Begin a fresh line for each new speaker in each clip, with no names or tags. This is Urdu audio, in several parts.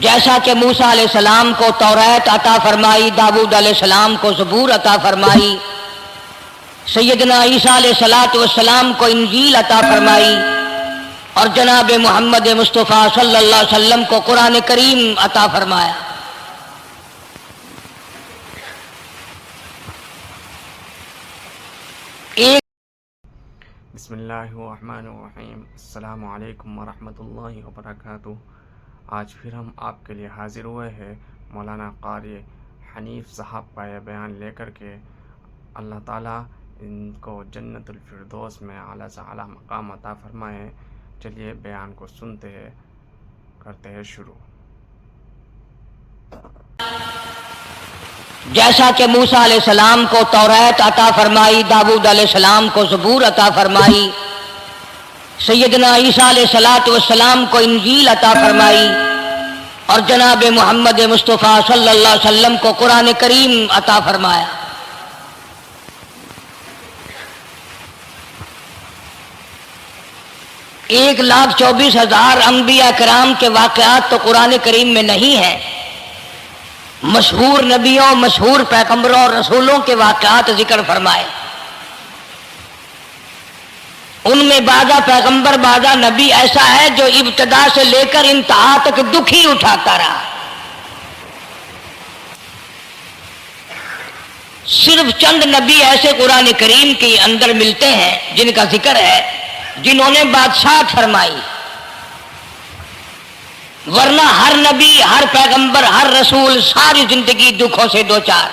جیسا کہ موسیٰ علیہ السلام کو توریت عطا فرمائی، داؤد علیہ السلام کو زبور عطا فرمائی، سیدنا عیسیٰ علیہ السلام کو انجیل عطا فرمائی، اور جناب محمد مصطفیٰ صلی اللہ علیہ وسلم کو قرآن کریم عطا فرمایا۔
بسم اللہ الرحمن الرحیم۔ السلام علیکم ورحمۃ اللہ وبرکاتہ۔ آج پھر ہم آپ کے لیے حاضر ہوئے ہیں مولانا قاری حنیف صاحب کا یہ بیان لے کر کے۔ اللہ تعالیٰ ان کو جنت الفردوس میں اعلیٰ سے اعلیٰ مقام عطا فرمائے۔ چلیے بیان کو سنتے ہیں، کرتے ہیں شروع۔
جیسا کہ موسیٰ علیہ السلام کو توریت عطا فرمائی، داؤد علیہ السلام کو زبور عطا فرمائی، سیدنا عیسیٰ علیہ السلام کو انجیل عطا فرمائی، اور جناب محمد مصطفیٰ صلی اللہ علیہ وسلم کو قرآن کریم عطا فرمایا۔ 1,24,000 انبیاء کرام کے واقعات تو قرآن کریم میں نہیں ہیں۔ مشہور نبیوں، مشہور پیغمبروں اور رسولوں کے واقعات ذکر فرمائے۔ ان میں بعضا پیغمبر، بعضا نبی ایسا ہے جو ابتدا سے لے کر انتہا تک دکھ ہی اٹھاتا رہا۔ صرف چند نبی ایسے قرآن کریم کے اندر ملتے ہیں جن کا ذکر ہے، جنہوں نے بادشاہت فرمائی، ورنہ ہر نبی، ہر پیغمبر، ہر رسول ساری زندگی دکھوں سے دوچار۔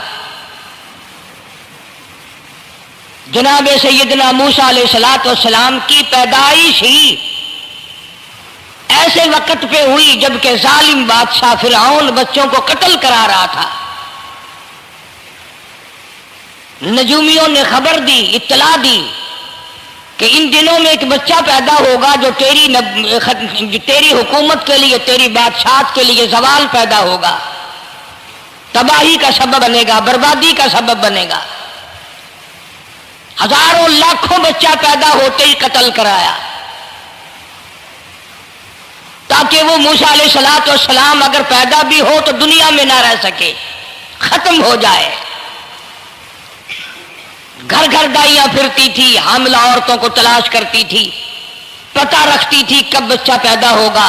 جناب سیدنا موسیٰ علیہ السلام کی پیدائش ہی ایسے وقت پہ ہوئی جبکہ ظالم بادشاہ فرعون بچوں کو قتل کرا رہا تھا۔ نجومیوں نے خبر دی، اطلاع دی کہ ان دنوں میں ایک بچہ پیدا ہوگا جو تیری حکومت کے لیے، تیری بادشاہت کے لیے زوال پیدا ہوگا، تباہی کا سبب بنے گا، بربادی کا سبب بنے گا۔ ہزاروں لاکھوں بچہ پیدا ہوتے ہی قتل کرایا تاکہ وہ موسیٰ علیہ السلام اگر پیدا بھی ہو تو دنیا میں نہ رہ سکے، ختم ہو جائے۔ گھر گھر دائیاں پھرتی تھی، حاملہ عورتوں کو تلاش کرتی تھی، پتہ رکھتی تھی کب بچہ پیدا ہوگا۔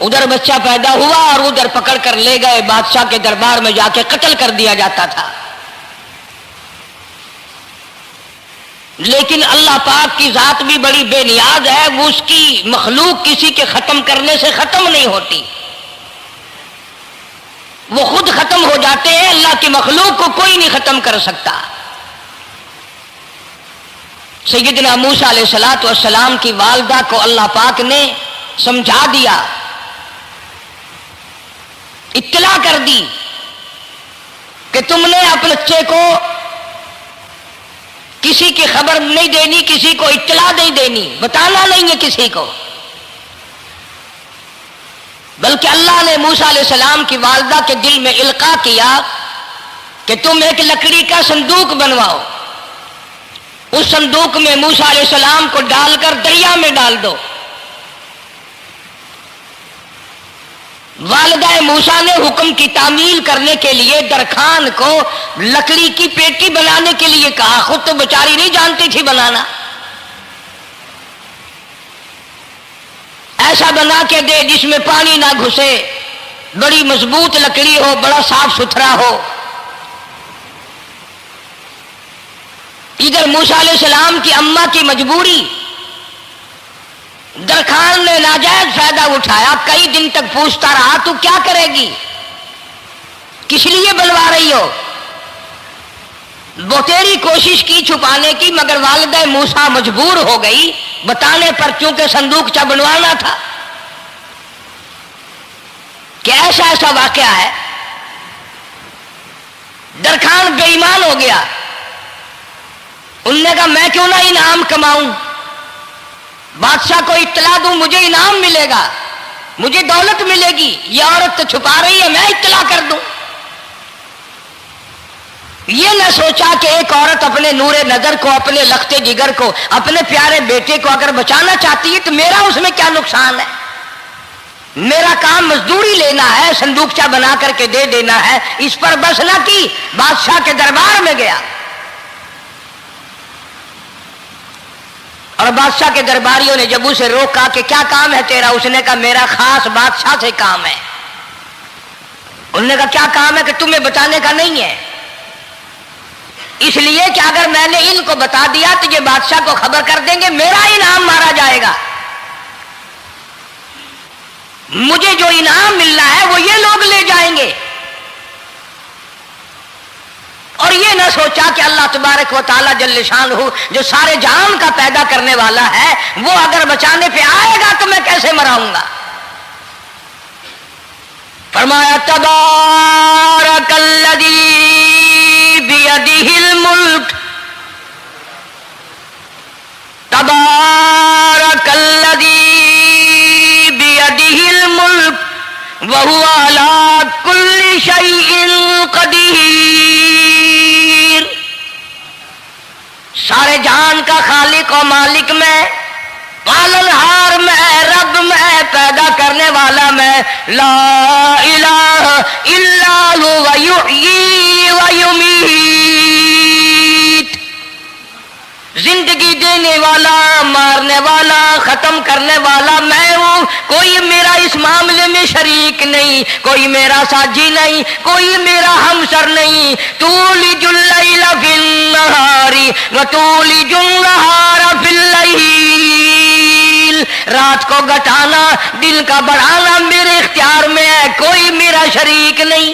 ادھر بچہ پیدا ہوا اور ادھر پکڑ کر لے گئے، بادشاہ کے دربار میں جا کے قتل کر دیا جاتا تھا۔ لیکن اللہ پاک کی ذات بھی بڑی بے نیاز ہے، وہ اس کی مخلوق کسی کے ختم کرنے سے ختم نہیں ہوتی، وہ خود ختم ہو جاتے ہیں۔ اللہ کی مخلوق کو کوئی نہیں ختم کر سکتا۔ سیدنا موسیٰ علیہ السلام کی والدہ کو اللہ پاک نے سمجھا دیا، اطلاع کر دی کہ تم نے اپنے بچے کو کسی کی خبر نہیں دینی، کسی کو اطلاع نہیں دینی، بتانا نہیں ہے کسی کو، بلکہ اللہ نے موسیٰ علیہ السلام کی والدہ کے دل میں القاء کیا کہ تم ایک لکڑی کا صندوق بنواؤ، اس صندوق میں موسیٰ علیہ السلام کو ڈال کر دریا میں ڈال دو۔ والدہ موسیٰ نے حکم کی تعمیل کرنے کے لیے درخان کو لکڑی کی پیٹی بنانے کے لیے کہا، خود تو بیچاری نہیں جانتی تھی بنانا۔ ایسا بنا کے دے جس میں پانی نہ گھسے، بڑی مضبوط لکڑی ہو، بڑا صاف ستھرا ہو۔ ادھر موسیٰ علیہ السلام کی اماں کی مجبوری، درخان نے ناجائز فائدہ اٹھایا، کئی دن تک پوچھتا رہا تو کیا کرے گی، کس لیے بنوا رہی ہو؟ بتیری کوشش کی چھپانے کی، مگر والدہ موسیٰ مجبور ہو گئی بتانے پر، چونکہ صندوق چا بنوانا تھا۔ کہ ایسا واقعہ ہے، درخان بے ایمان ہو گیا۔ انہوں نے کہا میں کیوں نہ انعام کماؤں، بادشاہ کو اطلاع دوں، مجھے انعام ملے گا، مجھے دولت ملے گی، یہ عورت تو چھپا رہی ہے، میں اطلاع کر دوں۔ یہ نہ سوچا کہ ایک عورت اپنے نور نظر کو، اپنے لخت جگر کو، اپنے پیارے بیٹے کو اگر بچانا چاہتی ہے تو میرا اس میں کیا نقصان ہے۔ میرا کام مزدوری لینا ہے، صندوقچہ بنا کر کے دے دینا ہے، اس پر بس نہ کی، بادشاہ کے دربار میں گیا اور بادشاہ کے درباریوں نے جب اسے روکا کہ کیا کام ہے تیرا، اس نے کہا میرا خاص بادشاہ سے کام ہے۔ انہوں نے کہا کیا کام ہے کہ تمہیں بتانے کا نہیں ہے، اس لیے کہ اگر میں نے ان کو بتا دیا تو یہ بادشاہ کو خبر کر دیں گے، میرا انعام مارا جائے گا، مجھے جو انعام ملنا ہے وہ یہ لوگ لے جائیں گے۔ اور یہ نہ سوچا کہ اللہ تبارک و تعالیٰ جل شانہ جو سارے جہان کا پیدا کرنے والا ہے وہ اگر بچانے پہ آئے گا تو میں کیسے مراؤں گا۔ فرمایا تبارک الذی بیدہ الملک، تبارک الذی بیدہ الملک وہو علی کل شیء قدیر۔ سارے جہان کا خالق و مالک میں، پالنہار میں، رب میں، پیدا کرنے والا میں، لا الہ الا هو یحیی و یمیت، زندگی دینے والا، مارنے والا، ختم کرنے والا میں ہوں، کوئی میرا اس معاملے میں شریک نہیں، کوئی میرا ساجی نہیں، کوئی میرا ہمسر نہیں۔ تولج اللیل فی النہار وتولج النہار فی اللیل، رات کو گھٹانا، دن کا بڑھانا میرے اختیار میں ہے، کوئی میرا شریک نہیں۔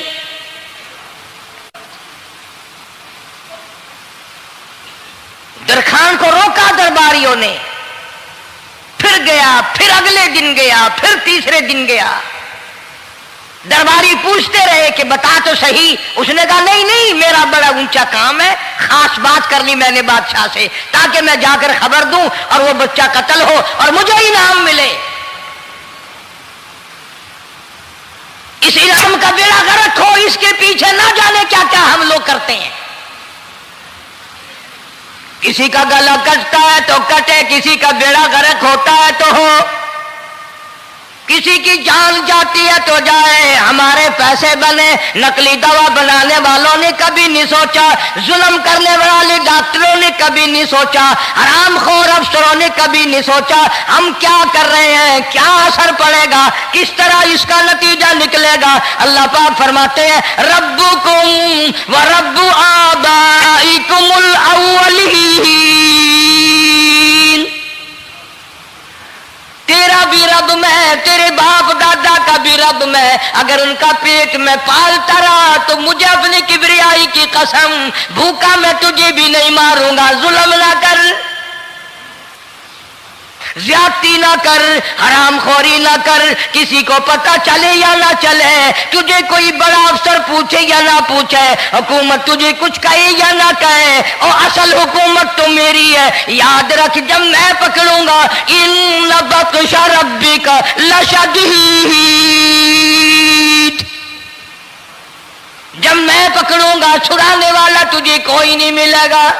درخان کو روکا درباریوں نے، پھر گیا، پھر اگلے دن گیا، پھر تیسرے دن گیا، درباری پوچھتے رہے کہ بتا تو صحیح، اس نے کہا نہیں نہیں، میرا بڑا اونچا کام ہے، خاص بات کرنی میں نے بادشاہ سے تاکہ میں جا کر خبر دوں اور وہ بچہ قتل ہو اور مجھے انعام ملے۔ اس انعام کا بیڑا غرق ہو، اس کے پیچھے نہ جانے کیا کیا ہم لوگ کرتے ہیں۔ کسی کا گلا کٹتا ہے تو کٹے، کسی کا بیڑا غرق ہوتا ہے تو ہو، کسی کی جان جاتی ہے تو جائے، ہمارے پیسے بنے۔ نقلی دوا بنانے والوں نے کبھی نہیں سوچا، ظلم کرنے والے ڈاکٹروں نے کبھی نہیں سوچا، حرام خور افسروں نے کبھی نہیں سوچا ہم کیا کر رہے ہیں، کیا اثر پڑے گا، کس طرح اس کا نتیجہ نکلے گا۔ اللہ پاک فرماتے ہیں ربکم و رب آبائکم الاولین، تیرا بھی رب میں، تیرے باپ دادا کا بھی رب میں، اگر ان کا پیٹ میں پالتا رہا تو مجھے اپنی کبریائی کی قسم، بھوکا میں تجھے بھی نہیں ماروں گا۔ ظلم نہ کر، زیادتی نہ کر، حرام خوری نہ کر، کسی کو پتہ چلے یا نہ چلے، تجھے کوئی بڑا افسر پوچھے یا نہ پوچھے، حکومت تجھے کچھ کہے یا نہ کہے، اور اصل حکومت تو میری ہے۔ یاد رکھ جب میں پکڑوں گا، ان بطش ربک لشدید، جب میں پکڑوں گا چھڑانے والا تجھے کوئی نہیں ملے گا۔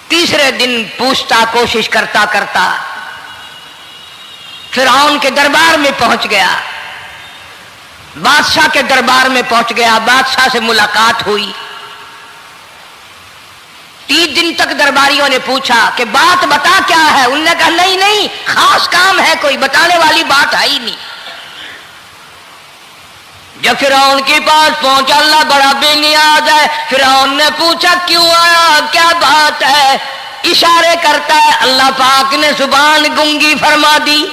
تیسرے دن پوچھتا، کوشش کرتا کرتا فرعون کے دربار میں پہنچ گیا، بادشاہ کے دربار میں پہنچ گیا، بادشاہ سے ملاقات ہوئی۔ 3 دن تک درباریوں نے پوچھا کہ بات بتا کیا ہے، انہوں نے کہا نہیں نہیں، خاص کام ہے، کوئی بتانے والی بات ہے ہی نہیں۔ جب فرعون کے پاس پہنچا، اللہ بڑا بے نیاز ہے، فرعون نے پوچھا کیوں آیا، کیا بات ہے، اشارے کرتا ہے، اللہ پاک نے زبان گنگی فرما دی۔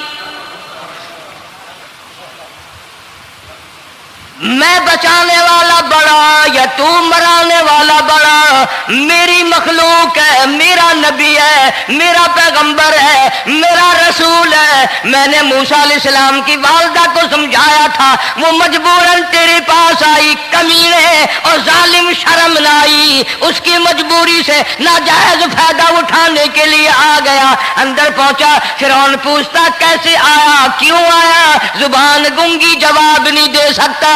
میں بچانے والا بڑا یا تو مرانے والا بڑا، میری مخلوق ہے، میرا نبی ہے، میرا پیغمبر ہے، میرا رسول ہے۔ میں نے موسیٰ علیہ السلام کی والدہ کو سمجھایا تھا، وہ مجبوراً تیرے پاس آئی، کمینے اور ظالم شرم نہ آئی، اس کی مجبوری سے ناجائز فائدہ اٹھانے کے لیے آ گیا۔ اندر پہنچا، فرعون پوچھتا کیسے آیا، کیوں آیا، زبان گنگی جواب نہیں دے سکتا۔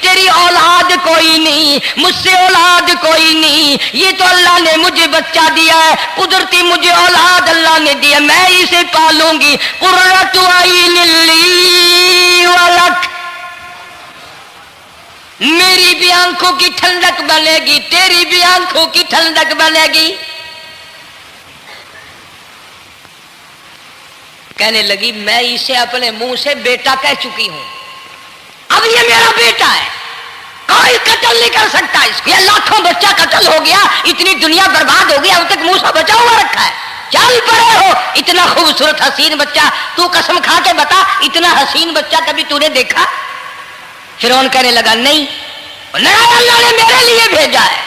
تیری اولاد کوئی نہیں، مجھ سے اولاد کوئی نہیں، یہ تو اللہ نے مجھے بچہ دیا ہے، قدرتی مجھے اولاد اللہ نے دیا، میں اسے پالوں گی، قرۃ عین لی ولک، میری بھی آنکھوں کی ٹھنڈک بنے گی، تیری بھی آنکھوں کی ٹھنڈک بنے گی۔ کہنے لگی میں اسے اپنے منہ سے بیٹا کہہ چکی ہوں، اب یہ میرا بیٹا ہے، کوئی قتل نہیں کر سکتا اس کو، یہ لاکھوں بچہ قتل ہو گیا، اتنی دنیا برباد ہو گیا، اب تک موسیٰ بچا ہوا رکھا ہے، چل پڑے ہو، اتنا خوبصورت حسین بچہ، تو قسم کھا کے بتا اتنا حسین بچہ کبھی تو نے دیکھا؟ فرعون کہنے لگا نہیں، اللہ نے میرے لیے بھیجا ہے۔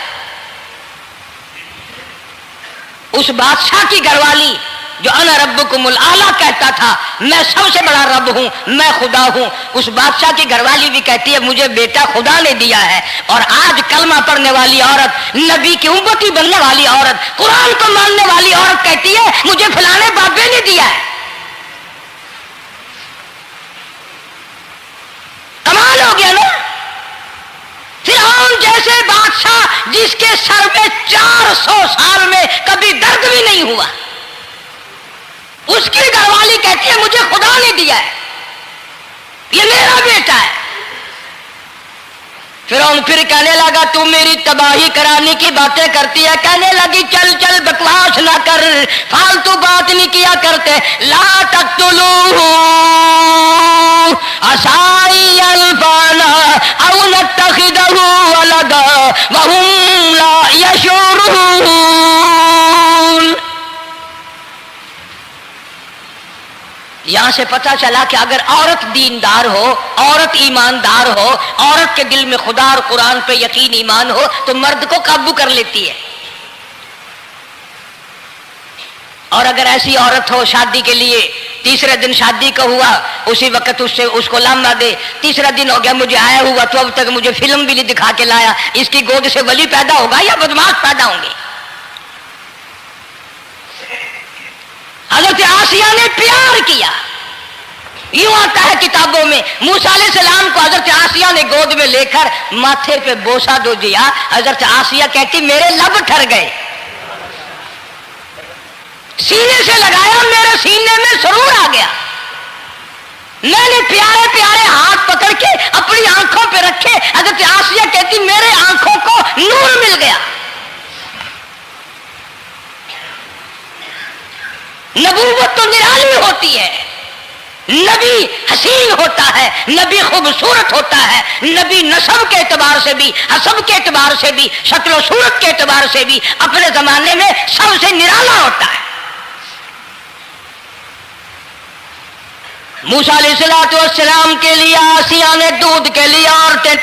اس بادشاہ کی گھر والی جو انا ربکم الاعلی کہتا تھا، میں سب سے بڑا رب ہوں، میں خدا ہوں، اس بادشاہ کی گھر والی بھی کہتی ہے مجھے بیٹا خدا نے دیا ہے، اور آج کلمہ پڑھنے والی عورت، نبی کی امتی بننے والی عورت، قرآن کو ماننے والی عورت کہتی ہے مجھے فلانے بابے نے دیا ہے۔ کمال ہو گیا نا؟ فرعون جیسے بادشاہ جس کے سر میں 400 سال میں کبھی درد بھی نہیں ہوا، اس کی گھر والی کہتی ہے مجھے خدا نے دیا ہے، یہ میرا بیٹا ہے۔ فرعون پھر کہنے لگا تو میری تباہی کرانے کی باتیں کرتی ہے، کہنے لگی چل چل بکواس نہ کر، فالتو بات نہیں کیا کرتے، لا تقتلوہ عسى ينفعنا او نتخذه ولدا وهم لا يشعرون۔ یہاں سے پتہ چلا کہ اگر عورت دیندار ہو، عورت ایماندار ہو، عورت کے دل میں خدا اور قرآن پہ یقین ایمان ہو تو مرد کو قابو کر لیتی ہے، اور اگر ایسی عورت ہو شادی کے لیے تیسرے دن شادی کا ہوا اسی وقت اس کو لامہ دے، تیسرا دن ہو گیا مجھے آیا ہوا تو اب تک مجھے فلم بھی نہیں دکھا کے لایا، اس کی گود سے ولی پیدا ہوگا یا بدماش پیدا ہوں گے؟ حضرت آسیہ نے پیار کیا، یوں آتا ہے کتابوں میں موسیٰ علیہ السلام کو حضرت آسیہ نے گود میں لے کر ماتھے پہ بوسہ دو دیا، حضرت آسیہ کہتی میرے لب ٹھر گئے، سینے سے لگایا میرے سینے میں سرور آ گیا، میں نے پیارے پیارے ہاتھ پکڑ کے اپنی آنکھوں پہ رکھے، حضرت آسیہ کہتی میرے آنکھوں کو نور مل گیا۔ نبوت تو نرالی ہوتی ہے، نبی حسین ہوتا ہے، نبی خوبصورت ہوتا ہے، نبی نسب کے اعتبار سے بھی، حسب کے اعتبار سے بھی، شکل و صورت کے اعتبار سے بھی اپنے زمانے میں سب سے نرالا ہوتا ہے۔ موسیٰ علیہ السلام کے لیے آسیہ نے دودھ کے لیے عورتیں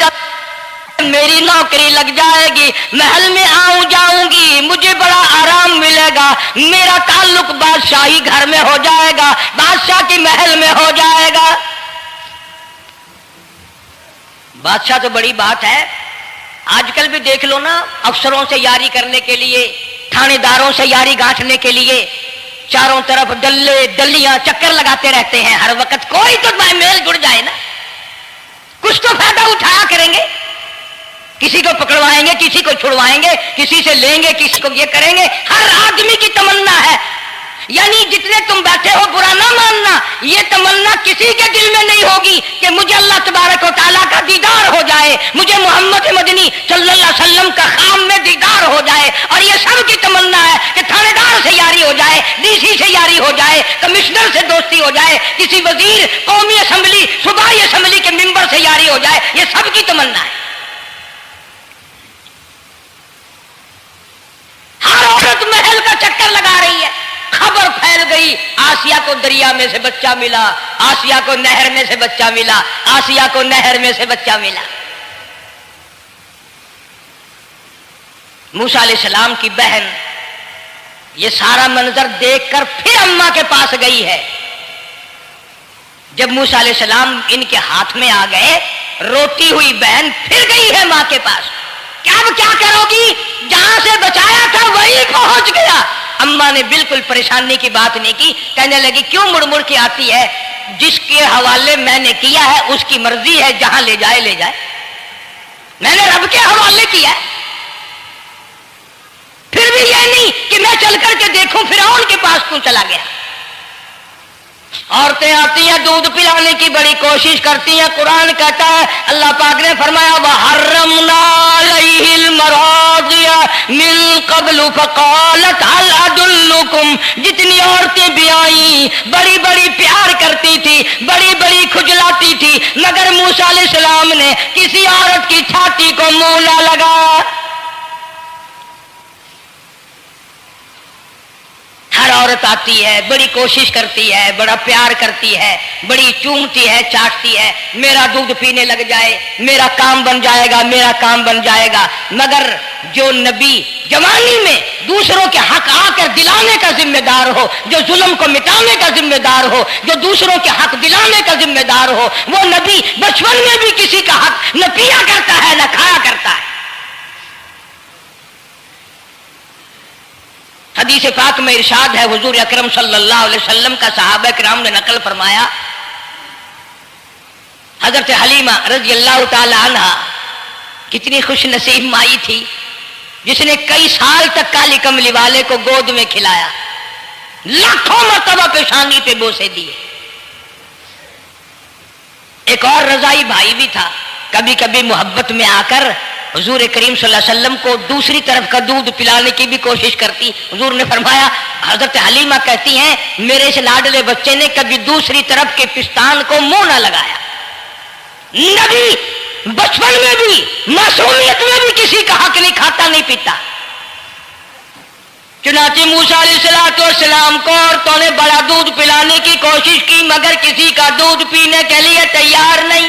میری نوکری لگ جائے گی، محل میں آؤں جاؤں گی، مجھے بڑا آرام ملے گا، میرا تعلق بادشاہی گھر میں ہو جائے گا، بادشاہ کی محل میں ہو جائے گا۔ بادشاہ تو بڑی بات ہے، آج کل بھی دیکھ لو نا، افسروں سے یاری کرنے کے لیے، تھانے داروں سے یاری گانٹھنے کے لیے چاروں طرف ڈلے ڈلیاں چکر لگاتے رہتے ہیں، ہر وقت کوئی تو میل جڑ جائے نا، کچھ تو فائدہ اٹھایا کریں گے، کسی کو پکڑوائیں گے، کسی کو چھڑوائیں گے، کسی سے لیں گے، کسی کو یہ کریں گے، ہر آدمی کی تمنا ہے، یعنی جتنے تم بیٹھے ہو برا نہ ماننا، یہ تمنا کسی کے دل میں نہیں ہوگی کہ مجھے اللہ تبارک و تعالیٰ کا دیدار ہو جائے، مجھے محمد مدنی صلی اللہ علیہ وسلم کا خام میں دیدار ہو جائے، اور یہ سب کی تمنا ہے کہ تھانے دار سے یاری ہو جائے، ڈی سی سے یاری ہو جائے، کمشنر سے دوستی ہو جائے، کسی وزیر، قومی اسمبلی، صوبائی اسمبلی کے ممبر سے یاری ہو جائے، یہ سب کی تمنا ہے۔ ہر عورت محل کا چکر لگا رہی ہے، خبر پھیل گئی آسیہ کو دریا میں سے بچہ ملا، آسیہ کو نہر میں سے بچہ ملا، آسیہ کو نہر میں سے بچہ ملا۔ موسیٰ علیہ السلام کی بہن یہ سارا منظر دیکھ کر پھر اماں کے پاس گئی ہے۔ جب موسیٰ علیہ السلام ان کے ہاتھ میں آ گئے، روتی ہوئی بہن پھر گئی ہے ماں کے پاس، اب کیا کرو گی؟ جہاں سے بچایا تھا وہی پہنچ گیا۔ اماں نے بالکل پریشانی کی بات نہیں کی، کہنے لگی کیوں مڑ مڑ کے آتی ہے؟ جس کے حوالے میں نے کیا ہے اس کی مرضی ہے، جہاں لے جائے لے جائے، میں نے رب کے حوالے کیا ہے۔ پھر بھی یہ نہیں کہ میں چل کر کے دیکھوں فرعون کے پاس کیوں چلا گیا۔ عورتیں آتی ہیں دودھ پلانے کی بڑی کوشش کرتی ہیں، قرآن کہتا ہے، اللہ پاک نے فرمایا وَحَرَّمْنَا عَلَيْهِ الْمَرَاضِعَ مِن قَبْلُ فَقَالَتْ هَلْ أَدُلُّكُمْ، جتنی عورتیں بھی آئیں بڑی بڑی پیار کرتی تھی، بڑی بڑی کھجلاتی تھی، مگر موسیٰ علیہ السلام نے کسی عورت کی چھاتی کو منہ نہ لگا۔ ہر عورت آتی ہے، بڑی کوشش کرتی ہے، بڑا پیار کرتی ہے، بڑی چومتی ہے، چاٹتی ہے، میرا دودھ پینے لگ جائے، میرا کام بن جائے گا، میرا کام بن جائے گا۔ مگر جو نبی جوانی میں دوسروں کے حق آ کر دلانے کا ذمہ دار ہو، جو ظلم کو مٹانے کا ذمہ دار ہو، جو دوسروں کے حق دلانے کا ذمہ دار ہو، وہ نبی بچپن میں بھی کسی کا حق نہ پیا کرتا ہے نہ کھایا کرتا ہے۔ حدیث پاک میں ارشاد ہے، حضور اکرم صلی اللہ علیہ وسلم کا صحابہ کرام نے نقل فرمایا، حضرت حلیمہ رضی اللہ تعالی عنہ کتنی خوش نصیب مائی تھی جس نے کئی سال تک کالی کملی والے کو گود میں کھلایا، لاکھوں مرتبہ پیشانی پہ بوسے دیے۔ ایک اور رضائی بھائی بھی تھا، کبھی کبھی محبت میں آ کر حضور کریم صلی اللہ علیہ وسلم کو دوسری طرف کا دودھ پلانے کی بھی کوشش کرتی۔ حضور نے فرمایا، حضرت حلیمہ کہتی ہیں میرے اس لاڈلے بچے نے کبھی دوسری طرف کے پستان کو منہ نہ لگایا۔ نبی بچپن میں بھی معصومیت میں بھی کسی کا حق نہیں کھاتا نہیں پیتا۔ چنانچہ موسیٰ علیہ السلام کو عورتوں نے بڑا دودھ پلانے کی کوشش کی مگر کسی کا دودھ پینے کے لیے تیار نہیں۔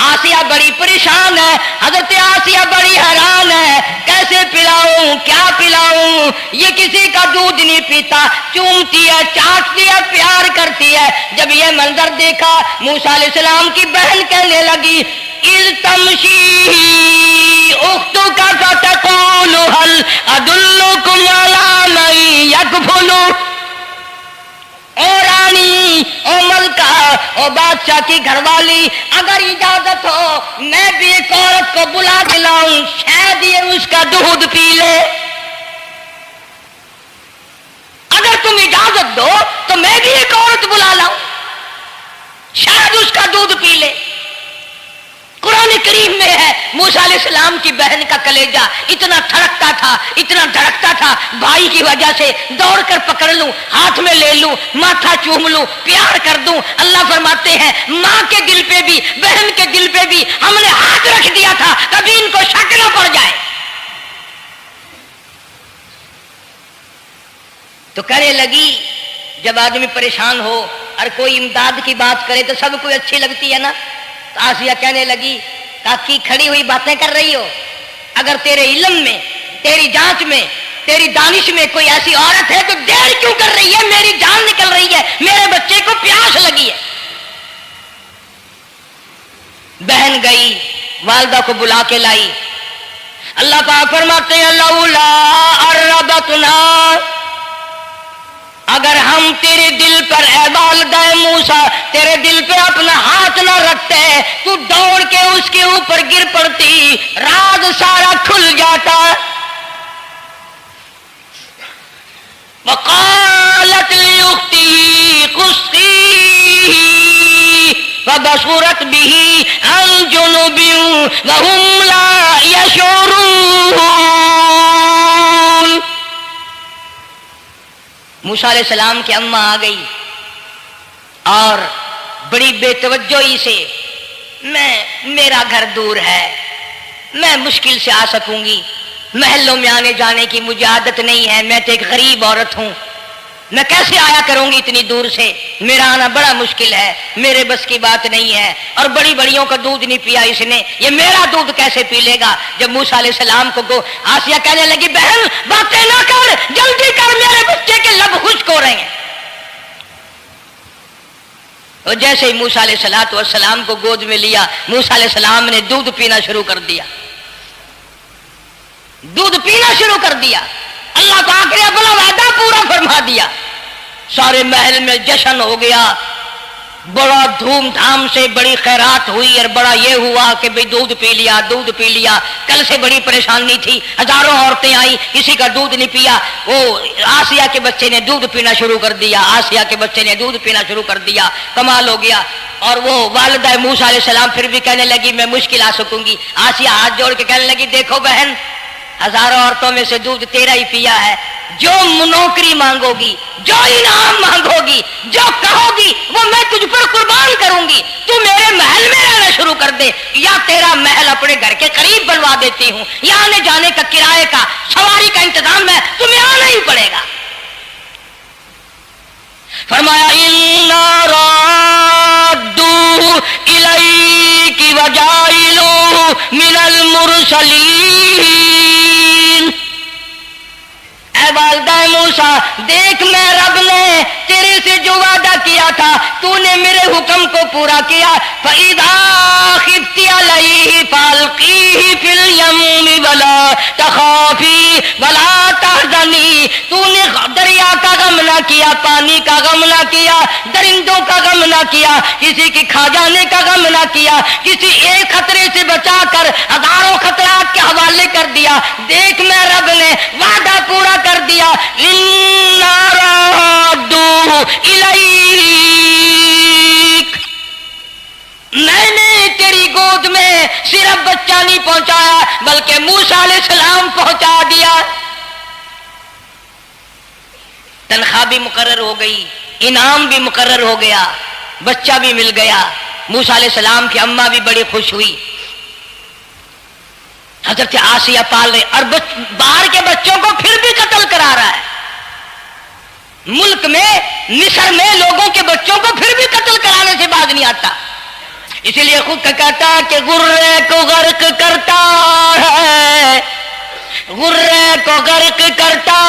آسیہ بڑی پریشان ہے، حضرت آسیہ بڑی حیران ہے، کیسے پلاؤں کیا پلاؤں، یہ کسی کا دودھ نہیں پیتا، چومتی ہے چاٹتی ہے پیار کرتی ہے۔ جب یہ منظر دیکھا موسیٰ علیہ السلام کی بہن کہنے لگی اِذْ تَمْشِي أُخْتُكَ فَتَقُولُ هَلْ أَدُلُّكُمْ عَلَىٰ مَن يَكْفُلُهُ، او رانی، او ملکہ، او بادشاہ کی گھر والی، اگر اجازت ہو میں بھی ایک عورت کو بلا دلاؤں، شاید یہ اس کا دودھ پی لے۔ اگر تم اجازت دو تو میں بھی ایک عورت بلا لاؤں، شاید اس کا دودھ پی لے۔ قرآن کریم میں ہے موسیٰ علیہ السلام کی بہن کا کلیجہ اتنا دھڑکتا تھا، اتنا دھڑکتا تھا، بھائی کی وجہ سے دوڑ کر پکڑ لوں، ہاتھ میں لے لوں، ماتھا چوم لوں، پیار کر دوں۔ اللہ فرماتے ہیں ماں کے دل پہ بھی بہن کے دل پہ بھی ہم نے ہاتھ رکھ دیا تھا کبھی ان کو شک نہ پڑ جائے۔ تو کہنے لگی، جب آدمی پریشان ہو اور کوئی امداد کی بات کرے تو سب کو اچھی لگتی ہے نا، تو آسیہ کہنے لگی کاکی کھڑی ہوئی باتیں کر رہی ہو، اگر تیرے علم میں تیری جانچ میں تیری دانش میں کوئی ایسی عورت ہے تو دیر کیوں کر رہی ہے، میری جان نکل رہی ہے، میرے بچے کو پیاس لگی ہے۔ بہن گئی والدہ کو بلا کے لائی۔ اللہ پاک فرماتے ہیں لولا اربتنا، اگر ہم تیرے دل پر اے والدہ موسیٰ تیرے دل پہ اپنا ہاتھ نہ رکھتے تو دوڑ کے اس کے اوپر گر پڑتی، راز سارا کھل جاتا۔ وقالت لاختہ قصیہ فبصرت به عن جنب وهم لا يشعرون۔ موسیٰ علیہ السلام کی اماں آ گئی اور بڑی بے توجہی سے، میرا گھر دور ہے، میں مشکل سے آ سکوں گی، محلوں میں آنے جانے کی مجھے عادت نہیں ہے، میں تو ایک غریب عورت ہوں، میں کیسے آیا کروں گی اتنی دور سے، میرا آنا بڑا مشکل ہے، میرے بس کی بات نہیں ہے، اور بڑی بڑیوں کا دودھ نہیں پیا اس نے، یہ میرا دودھ کیسے پی لے گا۔ جب موسیٰ علیہ السلام کو آسیہ کہنے لگی بہن باتیں نہ کر، جلدی کر، میرے بچے کے لب خشک ہو رہے ہیں۔ اور جیسے ہی موسیٰ علیہ السلام کو گود میں لیا، موسیٰ علیہ السلام نے دودھ پینا شروع کر دیا، دودھ پینا شروع کر دیا۔ اللہ پاک نے اپنا وعدہ پورا فرما دیا، سارے محل میں جشن ہو گیا، بڑا دھوم دھام سے بڑی خیرات ہوئی، اور بڑا یہ ہوا کہ بھئی دودھ پی لیا، دودھ پی لیا۔ کل سے بڑی پریشانی تھی، ہزاروں عورتیں آئی، کسی کا دودھ نہیں پیا۔ وہ آسیہ کے بچے نے دودھ پینا شروع کر دیا، آسیہ کے بچے نے دودھ پینا شروع کر دیا، کمال ہو گیا۔ اور وہ والدہ موسیٰ علیہ السلام پھر بھی کہنے لگی میں مشکل آ سکوں گی۔ آسیہ ہاتھ جوڑ کے کہنے لگی دیکھو بہن، ہزاروں عورتوں میں سے دودھ تیرا ہی پیا ہے، جو نوکری مانگو گی، جو انعام مانگو گی، جو کہو گی وہ میں تجھ پر قربان کروں گی۔ تو میرے محل میں رہنا شروع کر دے، یا تیرا محل اپنے گھر کے قریب بنوا دیتی ہوں، یا آنے جانے کا کرائے کا سواری کا انتظام ہے، تمہیں آنا ہی پڑے گا۔ فرمایا اِنَّا رَادُّوهُ إِلَيْكِ وَجَاعِلُوهُ مِنَ الْمُرْسَلِينَ۔ اے والدہ موسیٰ، دیکھ میں رب نے تیرے سے جو وعدہ کیا تھا، تو نے میرے حکم کو پورا کیا۔ فَإِذَا خِفْتِ عَلَيْهِ فَأَلْقِيهِ فِي الْيَمِّ وَلَا تَخَافِي وَلَا تَحْزَنِي۔ تو نے دریا کا غم نہ کیا، پانی کا غم نہ کیا، درندوں کا غم نہ کیا، کسی کی کھا جانے کا غم نہ کیا، کسی ایک خطرے سے بچا کر ہزاروں خطرات کے حوالے کر دیا۔ دیکھ میں رب نے وعدہ پورا کر دیا۔ اِنَّا رَادُّوهُ إِلَيْكَ، میں نے تیری گود میں صرف بچہ نہیں پہنچایا بلکہ موسیٰ علیہ السلام پہنچا دیا۔ تنخواہ بھی مقرر ہو گئی، انعام بھی مقرر ہو گیا، بچہ بھی مل گیا۔ موسیٰ علیہ السلام کی اماں بھی بڑی خوش ہوئی۔ حضرت آسیہ پال رہے، اور باہر کے بچوں کو پھر بھی قتل کرا رہا ہے۔ ملک میں مصر میں لوگوں کے بچوں کو پھر بھی قتل کرانے سے باز نہیں آتا۔ اسی لیے خود کا کہتا کہ غرے کو غرق کرتا ہے، غرے کو غرق کرتا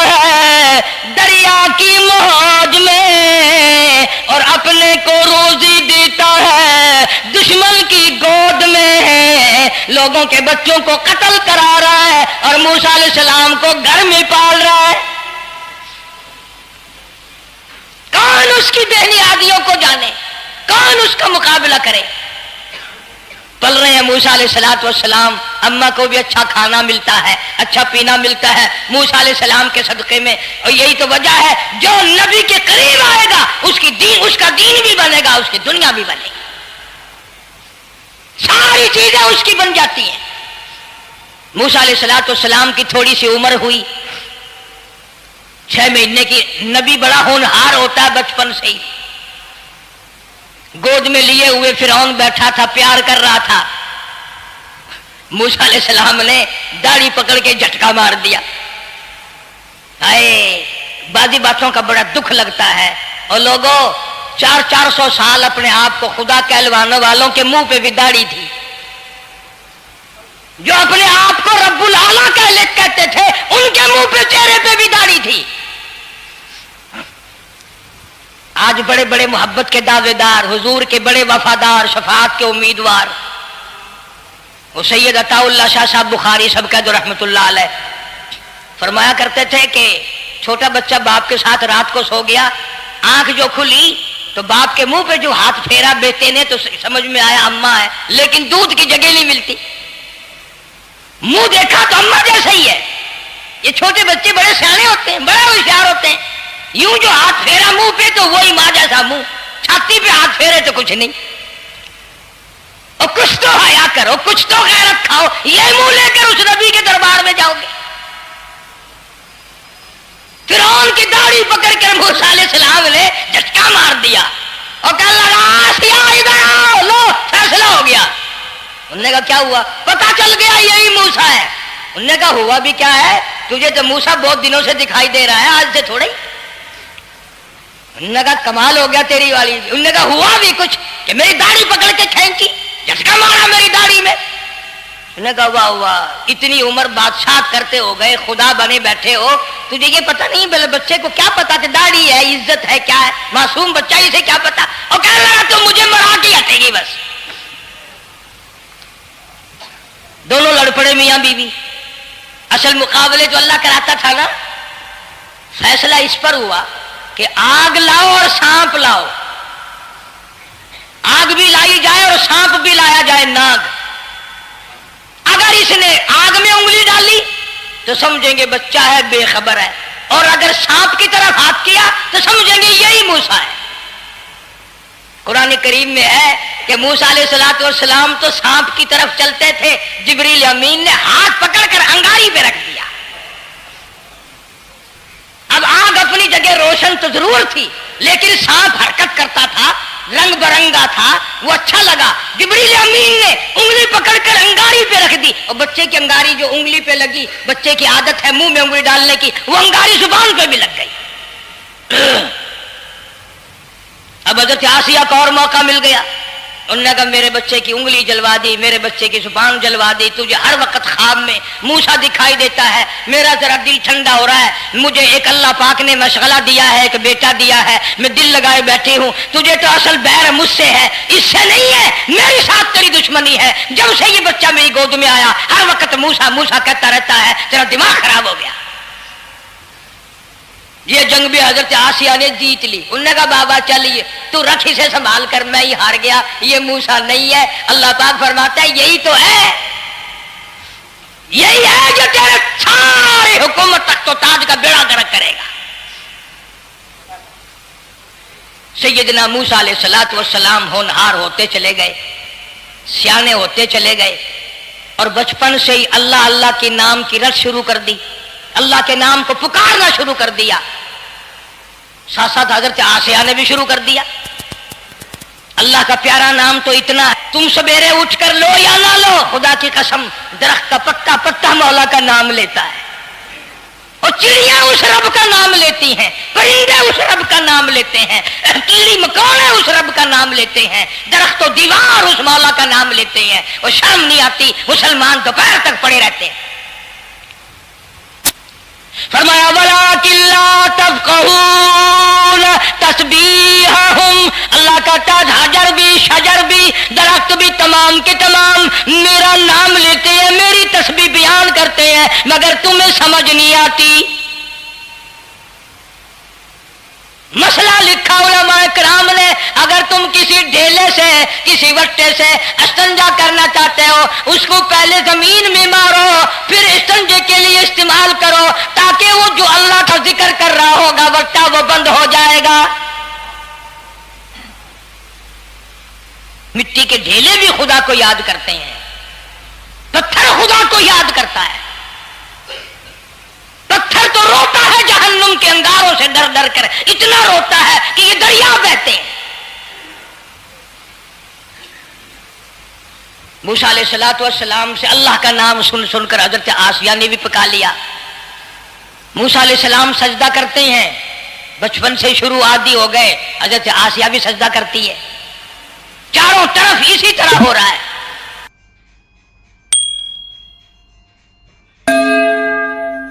ہے دریا کی موج میں، اور اپنے کو روزی دیتا ہے دشمن کی گود میں۔ لوگوں کے بچوں کو قتل کرا رہا ہے اور موسیٰ علیہ السلام کو گھر میں پال رہا ہے۔ کون اس کی بےنیادیوں کو جانے، کون اس کا مقابلہ کرے۔ پل رہے ہیں موسیٰ علیہ السلام، اماں کو بھی اچھا کھانا ملتا ہے، اچھا پینا ملتا ہے موسیٰ علیہ السلام کے صدقے میں۔ اور یہی تو وجہ ہے جو نبی کے قریب آئے گا اس کا دین بھی بنے گا، اس کی دنیا بھی بنے گی، ساری چیزیں اس کی بن جاتی ہیں۔ موسیٰ علیہ السلام کی تھوڑی سی عمر ہوئی، 6 مہینے کی۔ نبی بڑا ہونہار ہوتا ہے بچپن سے ہی۔ گود میں لیے ہوئے فرعون بیٹھا تھا، پیار کر رہا تھا۔ موسیٰ علیہ السلام نے داڑھی پکڑ کے جھٹکا مار دیا۔ بعضی باتوں کا بڑا دکھ لگتا ہے، اور لوگوں 400 سال اپنے آپ کو خدا کہلوانے والوں کے منہ پہ بھی داڑھی تھی، جو اپنے آپ کو رب العالیٰ کہتے تھے ان کے منہ پہ چہرے پہ بھی داڑھی تھی۔ آج بڑے بڑے محبت کے دعوے دار، حضور کے بڑے وفادار، شفاعت کے امیدوار، وہ سید عطا اللہ شاہ صاحب بخاری سب کا رحمت اللہ علیہ فرمایا کرتے تھے کہ چھوٹا بچہ باپ کے ساتھ رات کو سو گیا، آنکھ جو کھلی تو باپ کے منہ پہ جو ہاتھ پھیرا بیٹے نے تو سمجھ میں آیا اماں ہے، لیکن دودھ کی جگہ نہیں ملتی۔ منہ دیکھا تو اماں جیسا ہی ہے۔ یہ چھوٹے بچے بڑے سیانے ہوتے ہیں، بڑے ہوشیار ہوتے ہیں۔ یوں جو ہاتھ پھیرا منہ پہ تو وہی ماں جیسا منہ، چھاتی پہ ہاتھ پھیرے تو کچھ نہیں۔ اور کچھ تو حیا کرو، کچھ تو غیرت کھاؤ، یہ منہ لے کر اس نبی کے دربار میں جاؤ گے؟ فرعون کی داڑھی پکڑ کر موسیٰ علیہ السلام نے جھٹکا مار دیا اور کہا لگا آسیہ ادھر آؤ، لو فیصلہ ہو گیا۔ انہوں نے کہا کیا ہوا؟ پتا چل گیا یہی موسیٰ ہے۔ انہوں نے کہا ہوا بھی کیا ہے؟ تجھے تو موسیٰ بہت دنوں سے دکھائی دے رہا ہے، آج سے تھوڑا ہی۔ انہوں نے کہا کمال ہو گیا تیری والی۔ انہوں نے کہا ہوا بھی کچھ کہ میری داڑھی پکڑ کے کھینچی، جھٹکا مارا میری داڑھی میں۔ انہوں نے کہا واہ واہ، اتنی عمر بادشاہ کرتے ہو گئے، خدا بنے بیٹھے ہو، تجھے یہ پتہ نہیں؟ بلے بچے کو کیا پتا کہ داڑھی ہے، عزت ہے، کیا ہے؟ معصوم بچہ اسے کیا پتا؟ اور کہنے لگا تو مجھے مرا کے ہٹے گی بس۔ دونوں لڑ پڑے میاں بیوی۔ اصل مقابلے جو اللہ کراتا تھا نا، فیصلہ اس پر ہوا کہ آگ لاؤ اور سانپ لاؤ، آگ بھی لائی جائے اور سانپ بھی لایا جائے، ناگ۔ اگر اس نے آگ میں انگلی ڈالی تو سمجھیں گے بچہ ہے، بے خبر ہے، اور اگر سانپ کی طرف ہاتھ کیا تو سمجھیں گے یہی موسیٰ ہے۔ قرآن کریم میں ہے کہ موسیٰ علیہ الصلوۃ والسلام تو سانپ کی طرف چلتے تھے، جبریل امین نے ہاتھ پکڑ کر انگاری پہ رکھ دیا۔ اب آگ اپنی جگہ روشن تو ضرور تھی، لیکن سانپ حرکت کرتا تھا، رنگ برنگا تھا، وہ اچھا لگا۔ جبریل امین نے انگلی پکڑ کر انگاری پہ رکھ دی، اور بچے کی انگاری جو انگلی پہ لگی، بچے کی عادت ہے منہ میں انگلی ڈالنے کی، وہ انگاری زبان پہ بھی لگ گئی۔ اب حضرت آسیہ کو اور موقع مل گیا، انہوں نے کہا میرے بچے کی انگلی جلوا دی، میرے بچے کی زبان جلوا دی، تجھے ہر وقت خواب میں موسیٰ دکھائی دیتا ہے، میرا ذرا دل ٹھنڈا ہو رہا ہے، مجھے ایک اللہ پاک نے مشغلہ دیا ہے، ایک بیٹا دیا ہے، میں دل لگائے بیٹھی ہوں، تجھے تو اصل بیر مجھ سے ہے، اس سے نہیں ہے، میرے ساتھ تیری دشمنی ہے، جب سے یہ بچہ میری گود میں آیا ہر وقت موسیٰ موسیٰ کہتا رہتا ہے، تیرا دماغ خراب ہو گیا۔ یہ جنگ بھی حضرت آسیہ نے جیت لی۔ انہوں نے کہا بابا چلیے تو رکھ اسے سنبھال کر، میں ہی ہار گیا، یہ موسیٰ نہیں ہے۔ اللہ پاک فرماتا ہے یہی تو ہے، یہی ہے جو تیرے سارے حکومت تخت و تاج کا بیڑا گرک کرے گا۔ سیدنا موسیٰ علیہ الصلوۃ والسلام ہونہار ہوتے چلے گئے، سیانے ہوتے چلے گئے، اور بچپن سے ہی اللہ اللہ کے نام کی رٹ شروع کر دی، اللہ کے نام کو پکارنا شروع کر دیا۔ ساتھ ساتھ حضرت آسیہ نے بھی شروع کر دیا۔ اللہ کا پیارا نام تو اتنا ہے، تم سویرے اٹھ کر لو یا نہ لو، خدا کی قسم درخت کا پتا پتا مولا کا نام لیتا ہے، اور چڑیاں اس رب کا نام لیتی ہیں، پرندے اس رب کا نام لیتے ہیں، کیڑی مکوڑے اس رب کا نام لیتے ہیں، درخت و دیوار اس مولا کا نام لیتے ہیں، اور شرم نہیں آتی، مسلمان دوپہر تک پڑے رہتے ہیں۔ فرمایا وَلَٰكِن لَّا تَفْقَهُونَ تَسْبِيحَهُمْ، اللہ کا تاج حجر بھی، شجر بھی، درخت بھی، تمام کے تمام میرا نام لیتے ہیں، میری تسبیح بیان کرتے ہیں، مگر تمہیں سمجھ نہیں آتی۔ مسئلہ لکھا علماء کرام نے، اگر تم کسی ڈھیلے سے کسی وٹے سے استنجا کرنا چاہتے ہو، اس کو پہلے زمین میں مارو، پھر استنجے کے لیے استعمال کرو، تاکہ وہ جو اللہ کا ذکر کر رہا ہوگا وٹا وہ بند ہو جائے گا۔ مٹی کے ڈھیلے بھی خدا کو یاد کرتے ہیں، پتھر خدا کو یاد کرتا ہے، پتھر تو روتا ہے جہنم کے انگاروں سے ڈر ڈر کر، اتنا روتا ہے کہ یہ دریا بہتے ہیں۔ موسیٰ علیہ الصلوۃ والسلام سے اللہ کا نام سن سن کر حضرت آسیہ نے بھی پکا لیا۔ موسیٰ علیہ السلام سجدہ کرتے ہیں، بچپن سے شروع عادی ہو گئے، حضرت آسیہ بھی سجدہ کرتی ہے، چاروں طرف اسی طرح ہو رہا ہے۔